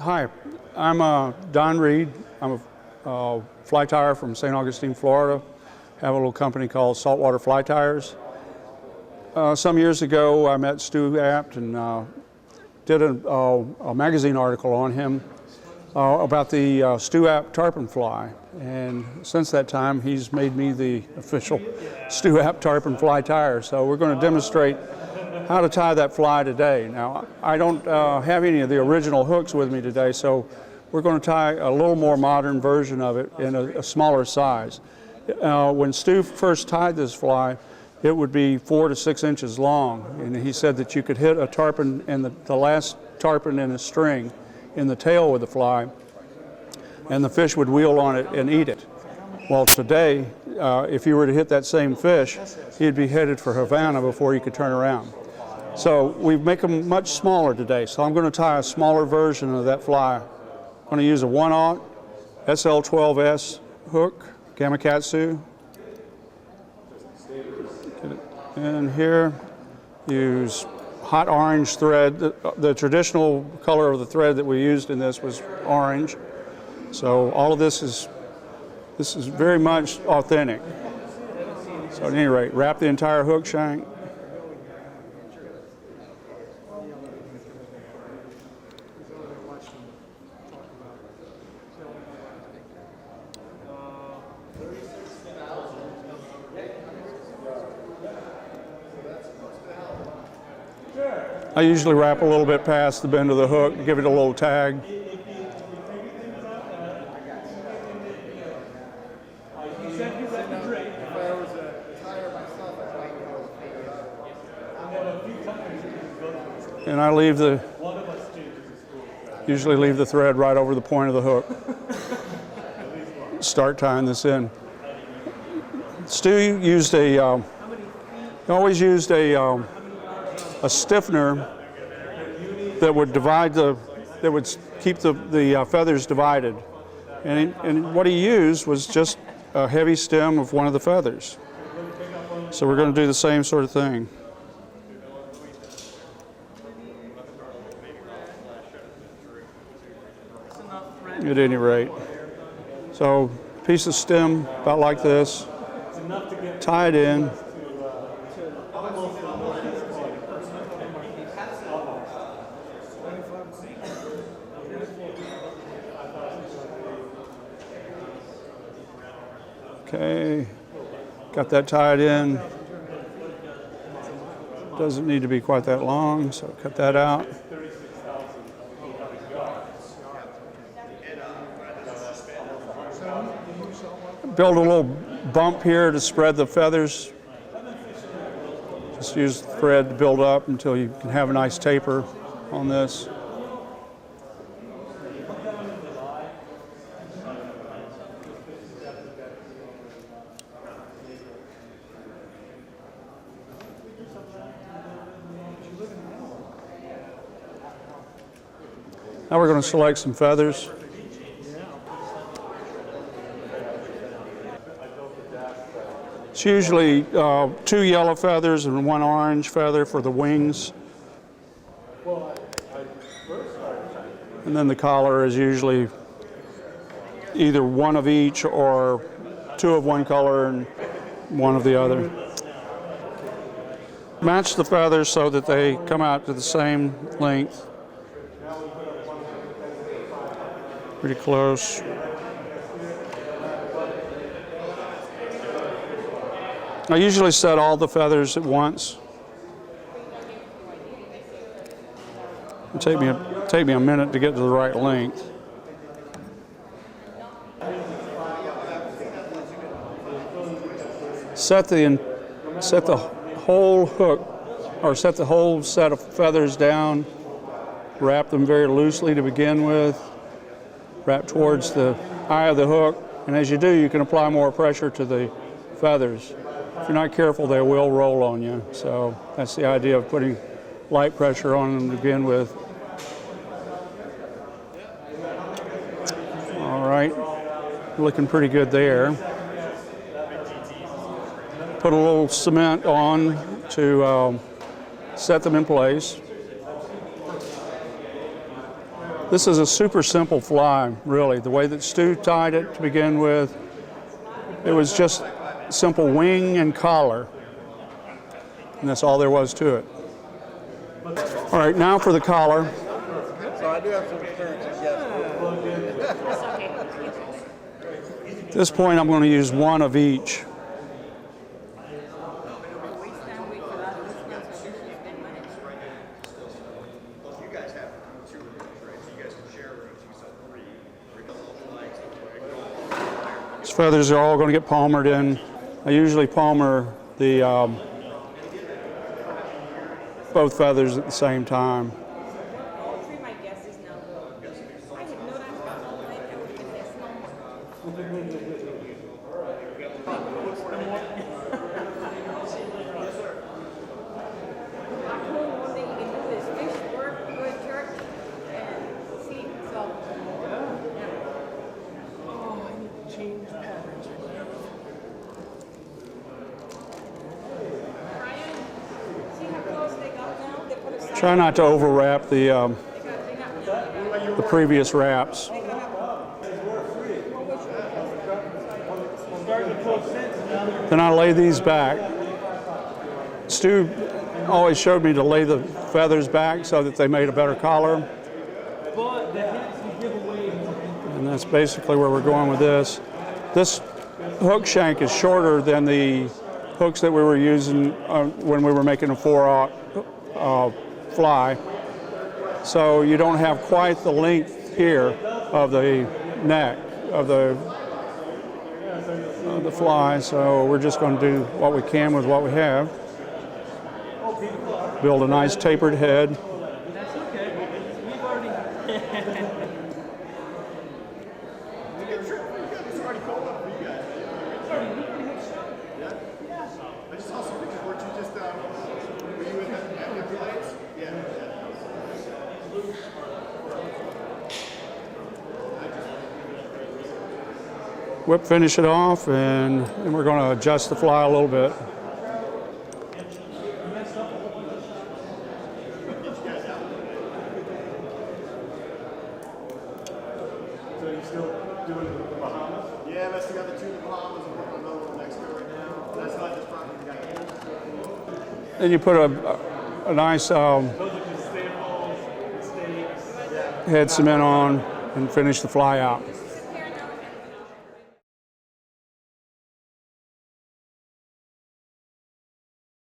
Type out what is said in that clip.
Hi, I'm Don Reed. I'm a fly tyer from St. Augustine, Florida. Have a little company called Saltwater Fly Tires. Some years ago, I met Stu Apte and did a magazine article on him about the Stu Apte tarpon fly. And since that time, he's made me the official Stu Apte tarpon fly tyer. So we're going to demonstrate how to tie that fly today. Now, I don't have any of the original hooks with me today, so we're going to tie a little more modern version of it in a smaller size. When Stu first tied this fly, it would be 4 to 6 inches long, and he said that you could hit a tarpon and the last tarpon in a string in the tail with the fly, and the fish would wheel on it and eat it. Well, today, if you were to hit that same fish, he'd be headed for Havana before you could turn around. So we make them much smaller today. So I'm going to tie a smaller version of that fly. I'm going to use a 1/0 SL12S hook, Gamakatsu. Get it in here. Use hot orange thread. The traditional color of the thread that we used in this was orange. So all of this is very much authentic. So at any rate, wrap the entire hook shank. I usually wrap a little bit past the bend of the hook to give it a little tag. And I usually leave the thread right over the point of the hook. Start tying this in. Stu used always used a stiffener that would keep the feathers divided. And what he used was just a heavy stem of one of the feathers. So we're going to do the same sort of thing. At any rate. So piece of stem about like this, tie it in. Okay, got that tied in. Doesn't need to be quite that long, so cut that out. Build a little bump here to spread the feathers. Just use the thread to build up until you can have a nice taper on this. Now we're going to select some feathers. It's usually 2 yellow feathers and 1 orange feather for the wings. And then the collar is usually either 1 of each or 2 of one color and 1 of the other. Match the feathers so that they come out to the same length. Pretty close. I usually set all the feathers at once. It'll take me a minute to get to the right length. Set the whole hook, or set the whole set of feathers down. Wrap them very loosely to begin with. Wrap towards the eye of the hook, and as you do, you can apply more pressure to the feathers. If you're not careful, they will roll on you. So that's the idea of putting light pressure on them to begin with. All right, looking pretty good there. Put a little cement on to set them in place. This is a super simple fly, really. The way that Stu tied it to begin with, it was just simple wing and collar. And that's all there was to it. All right, now for the collar. So I do have some experience, yes. At this point, I'm going to use one of each. These feathers are all going to get palmered in. I usually palmer the both feathers at the same time. Try not to overwrap the previous wraps. Then I lay these back. Stu always showed me to lay the feathers back so that they made a better collar. And that's basically where we're going with this. This hook shank is shorter than the hooks that we were using when we were making a 4/0 fly. So you don't have quite the length here of the neck of the fly. So we're just going to do what we can with what we have. Build a nice tapered head. Whip finish it off, and then we're going to adjust the fly a little bit. So you still doing the Bahamas? Yeah, that's the other two Bahamas and working on another one next year right now. That's not just property we got. Then you put a nice head cement on and finish the fly out.